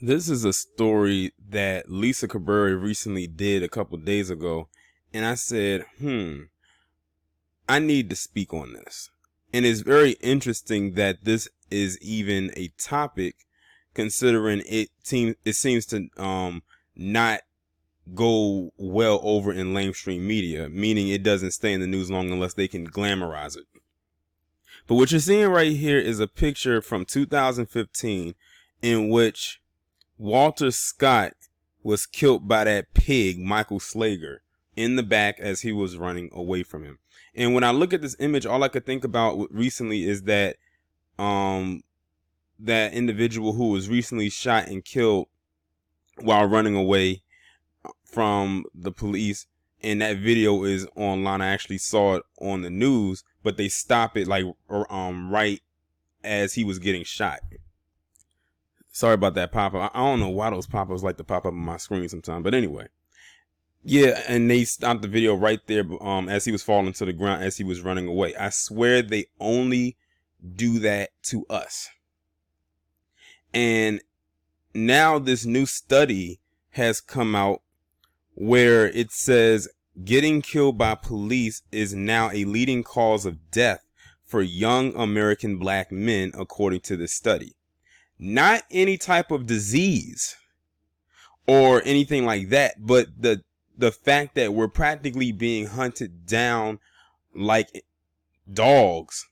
This is a story that Lisa Cabrera recently did a couple days ago, and I said, I need to speak on this. And it's very interesting that this is even a topic, considering it seems to not go well over in lamestream media, meaning it doesn't stay in the news long unless they can glamorize it. But what you're seeing right here is a picture from 2015 in which Walter Scott was killed by that pig, Michael Slager, in the back as he was running away from him. And when I look at this image, all I could think about recently is that that individual who was recently shot and killed while running away from the police. And that video is online. I actually saw it on the news, but they stop it like right as he was getting shot. Sorry about that pop-up. I don't know why those pop-ups like to pop up on my screen sometimes. But anyway. Yeah, and they stopped the video right there as he was falling to the ground as he was running away. I swear they only do that to us. And now this new study has come out where it says getting killed by police is now a leading cause of death for young American black men, according to this study. Not any type of disease or anything like that, but the fact that we're practically being hunted down like dogs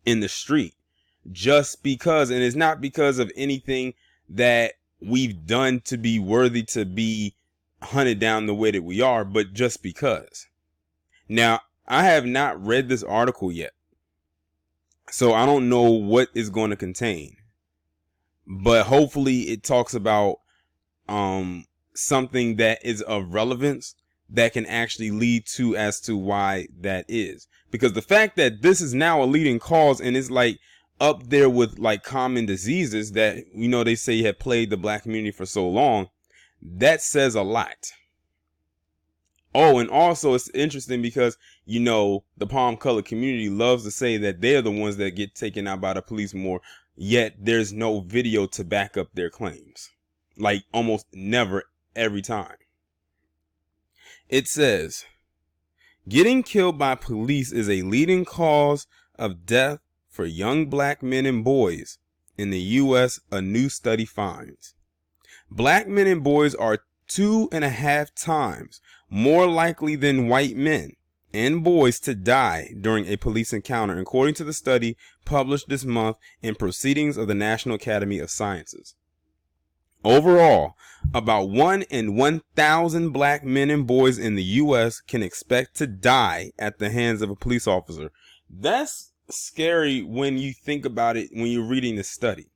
in the street just because, and it's not because of anything that we've done to be worthy to be hunted down the way that we are, but just because. Now, I have not read this article yet, so I don't know what it's going to contain. But hopefully it talks about something that is of relevance that can actually lead to as to why that is. Because the fact that this is now a leading cause and it's like up there with like common diseases that, you know, they say have plagued the black community for so long, that says a lot. Oh, and also it's interesting because, you know, the palm colored community loves to say that they're the ones that get taken out by the police more, yet there's no video to back up their claims. Like almost never, every time. It says, getting killed by police is a leading cause of death for young black men and boys in the U.S., a new study finds. Black men and boys are 2.5 times more likely than white men and boys to die during a police encounter, according to the study published this month in Proceedings of the National Academy of Sciences. Overall, about 1 in 1,000 black men and boys in the U.S. can expect to die at the hands of a police officer. That's scary when you think about it when you're reading this study.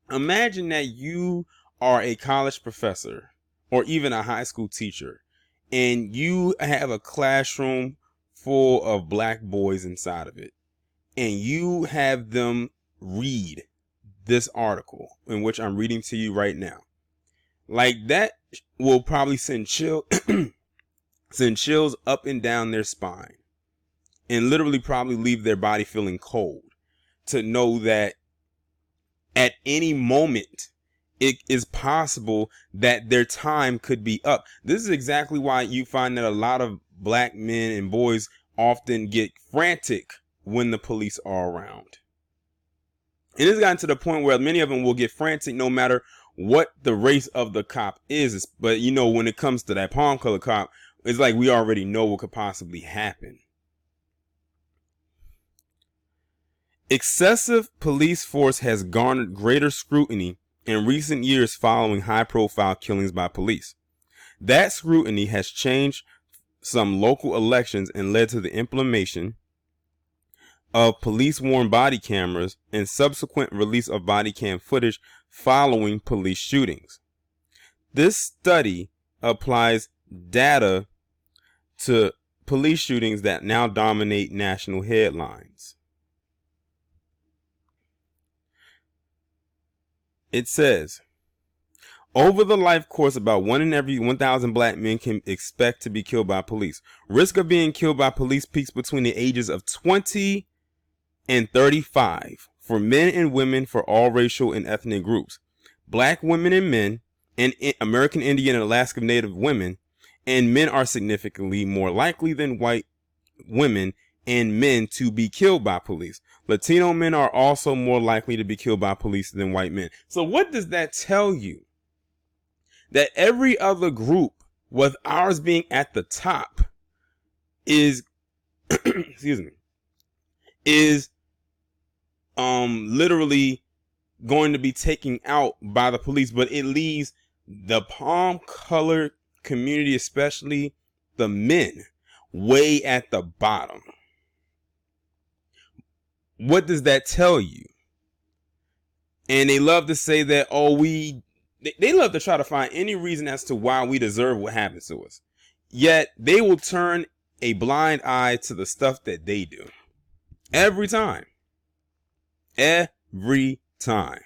Imagine that you are a college professor or even a high school teacher, and you have a classroom full of black boys inside of it, and you have them read this article in which I'm reading to you right now. Like, that will probably send chills up and down their spine and literally probably leave their body feeling cold to know that at any moment it is possible that their time could be up. This is exactly why you find that a lot of black men and boys often get frantic when the police are around. And it's gotten to the point where many of them will get frantic no matter what the race of the cop is. But, you know, when it comes to that palm color cop, it's like we already know what could possibly happen. Excessive police force has garnered greater scrutiny in recent years following high-profile killings by police. That scrutiny has changed some local elections and led to the implementation of police-worn body cameras and subsequent release of body cam footage following police shootings. This study applies data to police shootings that now dominate national headlines. It says, over the life course, about 1 in every 1,000 black men can expect to be killed by police. Risk of being killed by police peaks between the ages of 20 and 35 for men and women for all racial and ethnic groups. black women and men, and American Indian and Alaska Native women, and men are significantly more likely than white women and men to be killed by police. Latino men are also more likely to be killed by police than white men. So what does that tell you? That every other group, with ours being at the top, is excuse me, is literally going to be taken out by the police, but it leaves the palm colored community, especially the men, way at the bottom. What does that tell you? And they love to say that, oh, they love to try to find any reason as to why we deserve what happens to us. Yet they will turn a blind eye to the stuff that they do. Every time. Every time.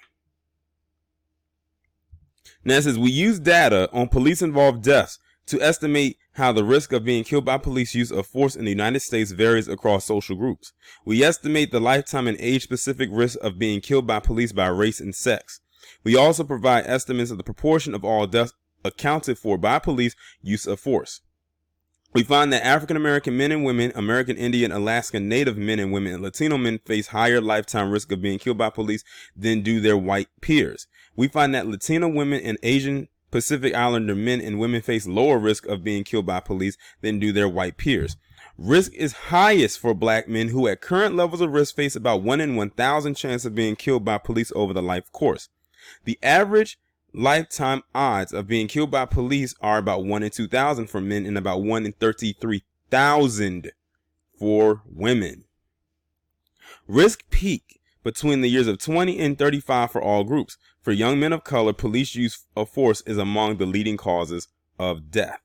Now it says, we use data on police-involved deaths to estimate how the risk of being killed by police use of force in the United States varies across social groups. We estimate the lifetime and age-specific risk of being killed by police by race and sex. We also provide estimates of the proportion of all deaths accounted for by police use of force. We find that African American men and women, American Indian, Alaska Native men and women, and Latino men face higher lifetime risk of being killed by police than do their white peers. We find that Latino women and Asian Pacific Islander men and women face lower risk of being killed by police than do their white peers. Risk is highest for black men, who at current levels of risk face about 1 in 1,000 chance of being killed by police over the life course. The average lifetime odds of being killed by police are about 1 in 2,000 for men and about 1 in 33,000 for women. Risk peak between the years of 20 and 35 for all groups. For young men of color, police use of force is among the leading causes of death.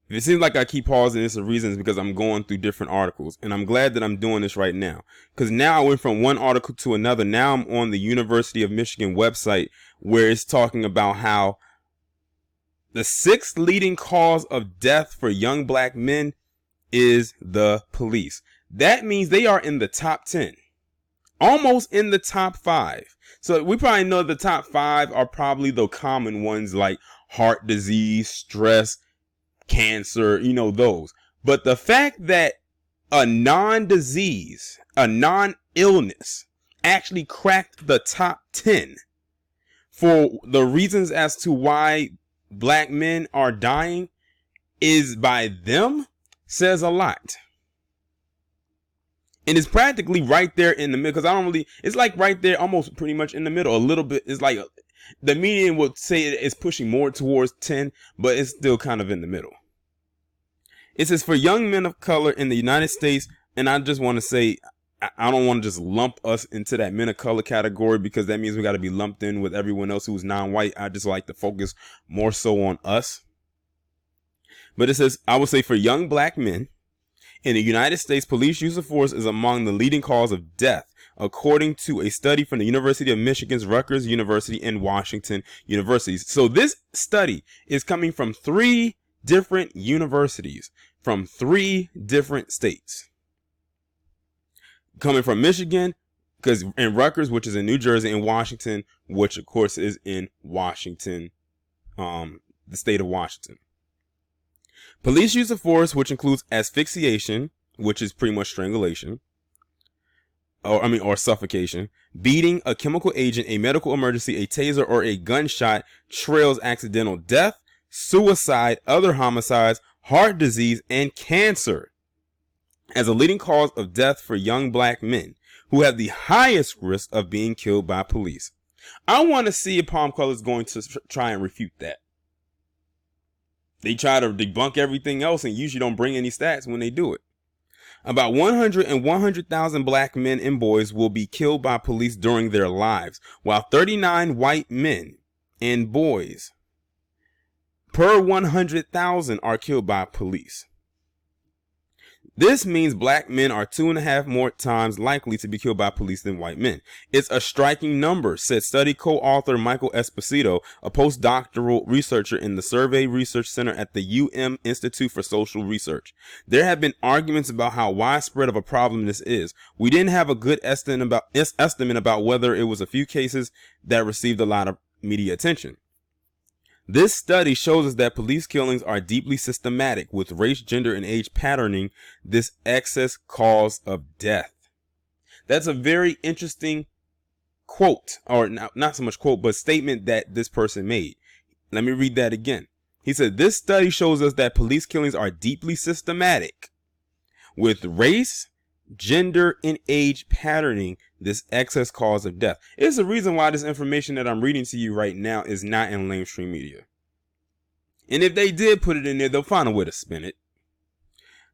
If it seems like I keep pausing, it's the reason is because I'm going through different articles, and I'm glad that I'm doing this right now, because now I went from one article to another. Now I'm on the University of Michigan website, where it's talking about how the 6th leading cause of death for young black men is the police. That means they are in the top 10, almost in the top 5. So we probably know the top 5 are probably the common ones like heart disease, stress, cancer, those. But the fact that a non-disease, a non-illness actually cracked the top 10 for the reasons as to why black men are dying is by them says a lot. And it's practically right there in the middle, because it's like right there, almost pretty much in the middle, a little bit. It's like the median would say it's pushing more towards 10, but it's still kind of in the middle. It says, for young men of color in the United States, and I just want to say, I don't want to just lump us into that men of color category, because that means we got to be lumped in with everyone else who's non-white. I just like to focus more so on us. But it says, I would say for young black men in the United States, police use of force is among the leading cause of death, according to a study from the University of Michigan's Rutgers University and Washington universities. So this study is coming from 3 different universities from 3 different states. Coming from Michigan, because in Rutgers, which is in New Jersey, and Washington, which of course is in Washington, the state of Washington. Police use of force, which includes asphyxiation, which is pretty much strangulation, or suffocation, beating, a chemical agent, a medical emergency, a taser, or a gunshot, trails accidental death, suicide, other homicides, heart disease, and cancer as a leading cause of death for young black men, who have the highest risk of being killed by police. I want to see if Palm Color is going to try and refute that. They try to debunk everything else and usually don't bring any stats when they do it. About 100,000 black men and boys will be killed by police during their lives, while 39 white men and boys per 100,000 are killed by police. This means black men are 2.5 more times likely to be killed by police than white men. It's a striking number, said study co-author Michael Esposito, a postdoctoral researcher in the Survey Research Center at the UM Institute for Social Research. There have been arguments about how widespread of a problem this is. We didn't have a good estimate about whether it was a few cases that received a lot of media attention. This study shows us that police killings are deeply systematic, with race, gender, and age patterning this excess cause of death. That's a very interesting quote, or not so much quote, but statement that this person made. Let me read that again. He said, this study shows us that police killings are deeply systematic, with race, gender, and age patterning this excess cause of death. It's the reason why this information that I'm reading to you right now is not in mainstream media. And if they did put it in there, they'll find a way to spin it.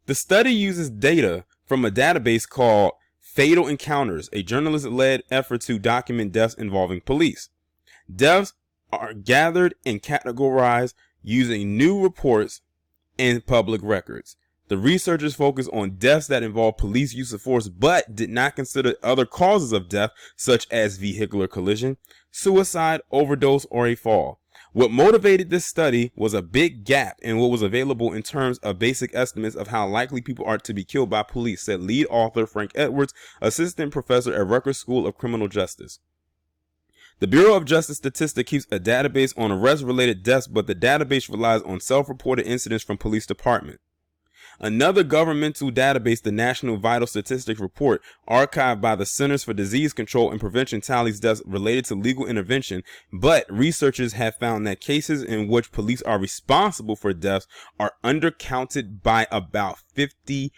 The study uses data from a database called Fatal Encounters, a journalist-led effort to document deaths involving police. Deaths are gathered and categorized using new reports and public records. The researchers focused on deaths that involve police use of force, but did not consider other causes of death, such as vehicular collision, suicide, overdose, or a fall. What motivated this study was a big gap in what was available in terms of basic estimates of how likely people are to be killed by police, said lead author Frank Edwards, assistant professor at Rutgers School of Criminal Justice. The Bureau of Justice Statistics keeps a database on arrest-related deaths, but the database relies on self-reported incidents from police departments. Another governmental database, the National Vital Statistics Report, archived by the Centers for Disease Control and Prevention, tallies deaths related to legal intervention, but researchers have found that cases in which police are responsible for deaths are undercounted by about 50%.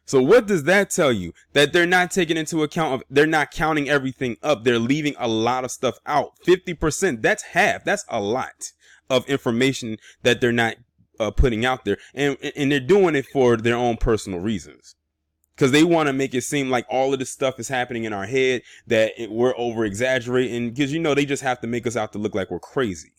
So what does that tell you? That they're not taking into account, they're not counting everything up. They're leaving a lot of stuff out. 50%, that's half. That's a lot of information that they're not putting out there. And they're doing it for their own personal reasons. Because they want to make it seem like all of this stuff is happening in our head, that we're over exaggerating. Because, they just have to make us out to look like we're crazy.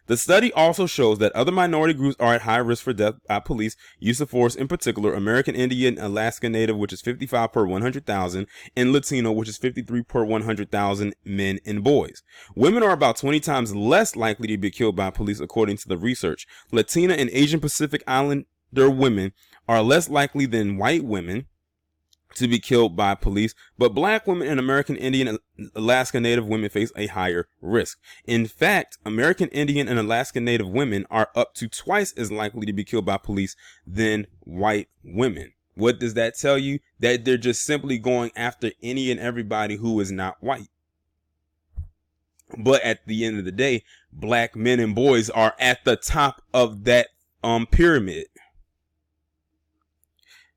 The study also shows that other minority groups are at high risk for death by police use of force, in particular American Indian, Alaska Native, which is 55 per 100,000, and Latino, which is 53 per 100,000 men and boys. Women are about 20 times less likely to be killed by police, according to the research. Latina and Asian Pacific Islander women are less likely than white women to be killed by police, but black women and American Indian and Alaska Native women face a higher risk. In fact, American Indian and Alaska Native women are up to twice as likely to be killed by police than white women. What does that tell you? That they're just simply going after any and everybody who is not white. But at the end of the day, black men and boys are at the top of that pyramid.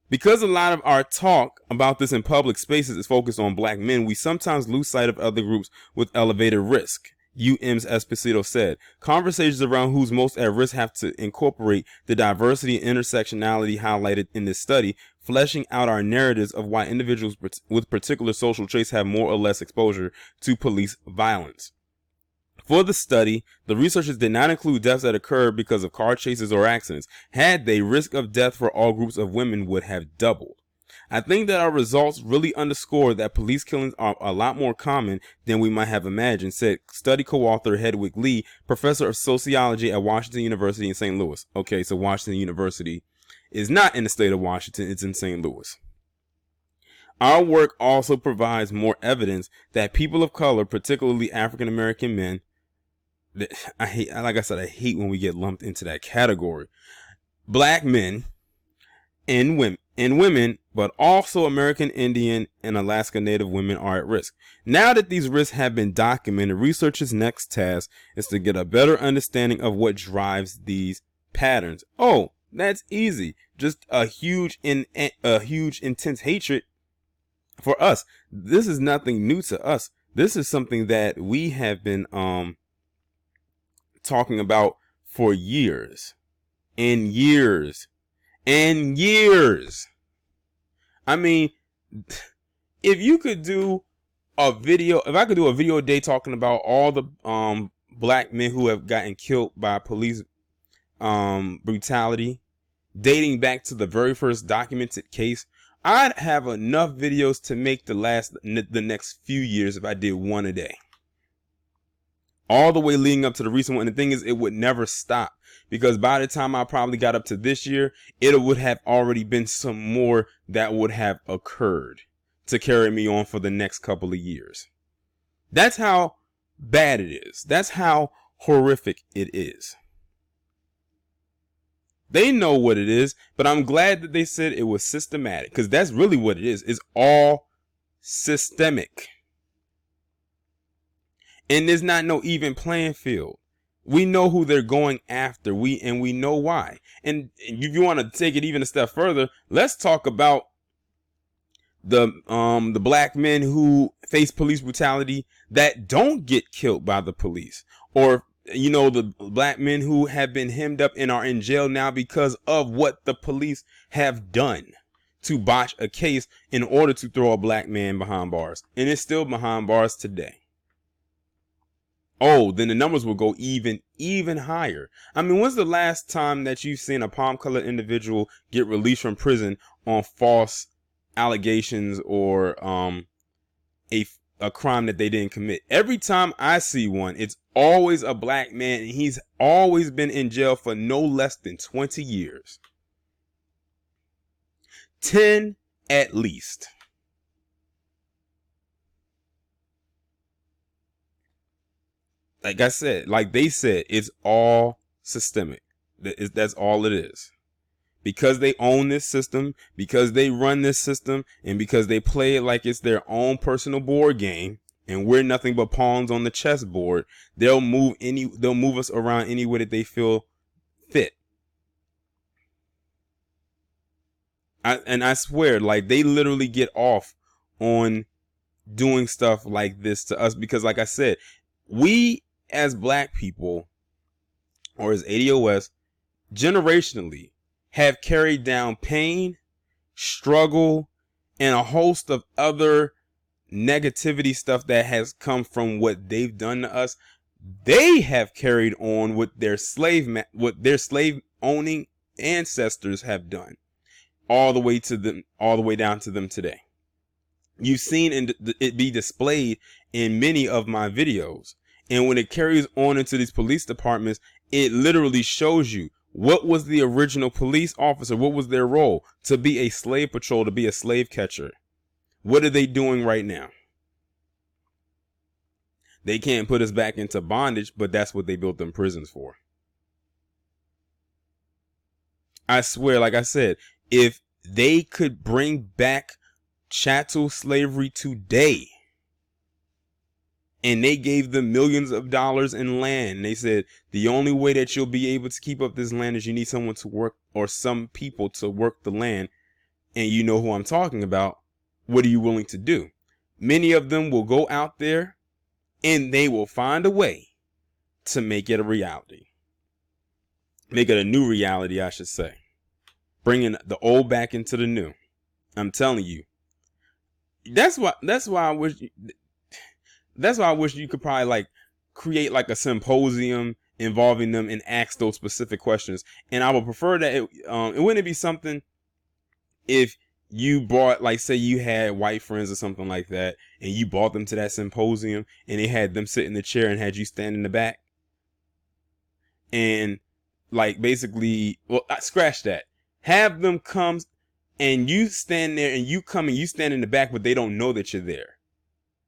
Because a lot of our talk about this in public spaces is focused on black men, we sometimes lose sight of other groups with elevated risk. UM's Esposito said, conversations around who's most at risk have to incorporate the diversity and intersectionality highlighted in this study, fleshing out our narratives of why individuals with particular social traits have more or less exposure to police violence. For the study, the researchers did not include deaths that occurred because of car chases or accidents. Had they, risk of death for all groups of women would have doubled. I think that our results really underscore that police killings are a lot more common than we might have imagined, said study co-author Hedwig Lee, professor of sociology at Washington University in St. Louis. Okay, so Washington University is not in the state of Washington, it's in St. Louis. Our work also provides more evidence that people of color, particularly African American men, I hate when we get lumped into that category. Black men and women, but also American Indian and Alaska Native women are at risk. Now that these risks have been documented, researchers' next task is to get a better understanding of what drives these patterns. Oh, that's easy. Just a huge intense hatred for us. This is nothing new to us. This is something that we have been talking about for years and years and years. I mean, if I could do a video a day talking about all the black men who have gotten killed by police brutality, dating back to the very first documented case. I'd have enough videos to make the next few years if I did one a day. All the way leading up to the recent one. And the thing is, it would never stop, because by the time I probably got up to this year, it would have already been some more that would have occurred to carry me on for the next couple of years. That's how bad it is. That's how horrific it is. They know what it is, but I'm glad that they said it was systematic, because that's really what it is. It's all systemic. And there's not no even playing field. We know who they're going after. We know why. And if you want to take it even a step further, let's talk about the black men who face police brutality that don't get killed by the police, or the black men who have been hemmed up and are in jail now because of what the police have done to botch a case in order to throw a black man behind bars, and it's still behind bars today. Oh, then the numbers will go even higher. I mean, when's the last time that you've seen a palm-colored individual get released from prison on false allegations or a crime that they didn't commit? Every time I see one, it's always a black man, and he's always been in jail for no less than 20 years. 10 at least. Like I said, like they said, it's all systemic. That's all it is. Because they own this system, because they run this system, and because they play it like it's their own personal board game, and we're nothing but pawns on the chessboard, they'll move us around any way that they feel fit. I swear, like, they literally get off on doing stuff like this to us because, like I said, we as black people, or as ADOS, generationally have carried down pain, struggle, and a host of other negativity stuff that has come from what they've done to us. They have carried on what their slave owning ancestors have done, all the way down to them today. You've seen it be displayed in many of my videos. And when it carries on into these police departments, it literally shows you what was the original police officer, what was their role, to be a slave patrol, to be a slave catcher. What are they doing right now? They can't put us back into bondage, but that's what they built them prisons for. I swear, like I said, if they could bring back chattel slavery today, and they gave them millions of dollars in land, and they said the only way that you'll be able to keep up this land is you need someone to work, or some people to work the land, and you know who I'm talking about, what are you willing to do? Many of them will go out there and they will find a way to make it a reality. Make it a new reality, I should say. Bringing the old back into the new. I'm telling you. That's why I wish you could probably like create like a symposium involving them and ask those specific questions. And I would prefer that it wouldn't be something if you brought, like, say you had white friends or something like that, and you brought them to that symposium and they had them sit in the chair and had you stand in the back. And like basically, well, scratch that. Have them come and you stand there, and you come and you stand in the back, but they don't know that you're there.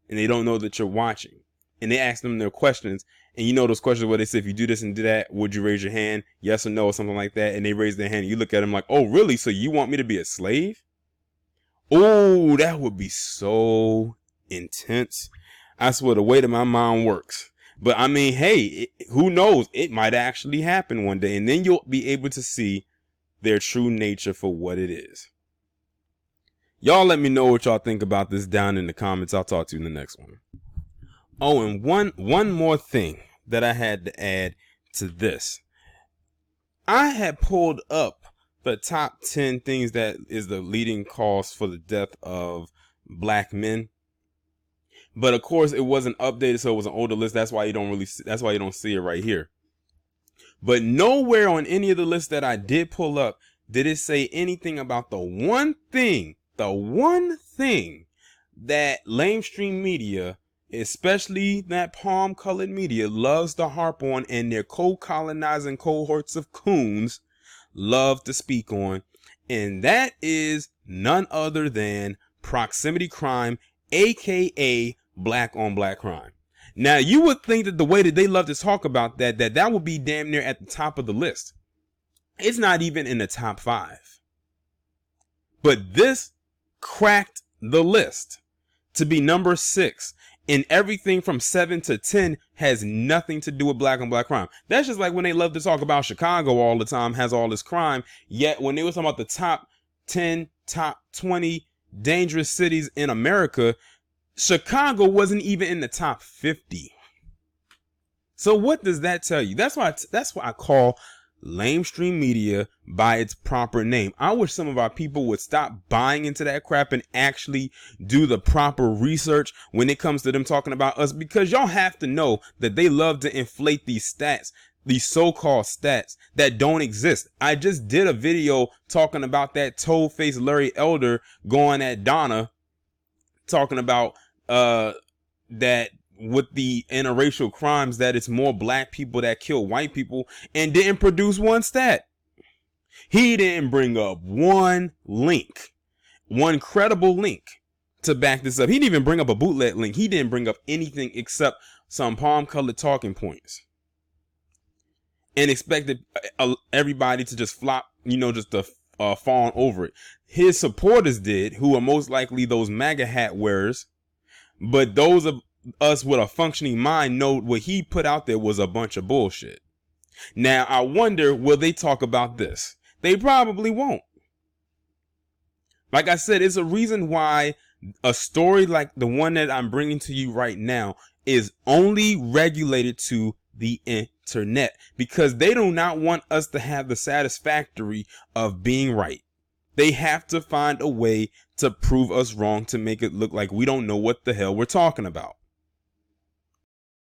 And they don't know that you're watching. And they ask them their questions. And you know those questions where they say, if you do this and do that, would you raise your hand? Yes or no, or something like that. And they raise their hand. And you look at them like, oh, really? So you want me to be a slave? Oh, that would be so intense. I swear, the way that my mind works. But I mean, hey, who knows? It might actually happen one day. And then you'll be able to see their true nature for what it is. Y'all let me know what y'all think about this down in the comments. I'll talk to you in the next one. Oh, and one more thing that I had to add to this. I had pulled up the top 10 things that is the leading cause for the death of black men. But of course, it wasn't updated, so it was an older list. That's why you don't see it right here. But nowhere on any of the lists that I did pull up did it say anything about the one thing that lamestream media, especially that palm colored media, loves to harp on, and their co-colonizing cohorts of coons love to speak on. And that is none other than proximity crime, aka black on black crime. Now, you would think that the way that they love to talk about that would be damn near at the top of the list. It's not even in the top 5. But this cracked the list to be number 6. And everything from 7 to 10 has nothing to do with black on black crime. That's just like when they love to talk about Chicago all the time, has all this crime. Yet when they were talking about the top 10, top 20 dangerous cities in America, Chicago wasn't even in the top 50. So what does that tell you? That's why I call lamestream media by its proper name. I wish some of our people would stop buying into that crap and actually do the proper research when it comes to them talking about us, because y'all have to know that they love to inflate these stats, these so-called stats that don't exist. I just did a video talking about that toe-faced Larry Elder going at Donna, talking about that with the interracial crimes, that it's more black people that kill white people, and didn't produce one stat. He didn't bring up one link, one credible link to back this up. He didn't even bring up a bootleg link. He didn't bring up anything except some palm colored talking points, and expected everybody to just flop, just to fawn over it. His supporters did, who are most likely those MAGA hat wearers. But those of us with a functioning mind know what he put out there was a bunch of bullshit. Now, I wonder, will they talk about this? They probably won't. Like I said, it's a reason why a story like the one that I'm bringing to you right now is only regulated to the internet, because they do not want us to have the satisfactory of being right. They have to find a way to prove us wrong, to make it look like we don't know what the hell we're talking about.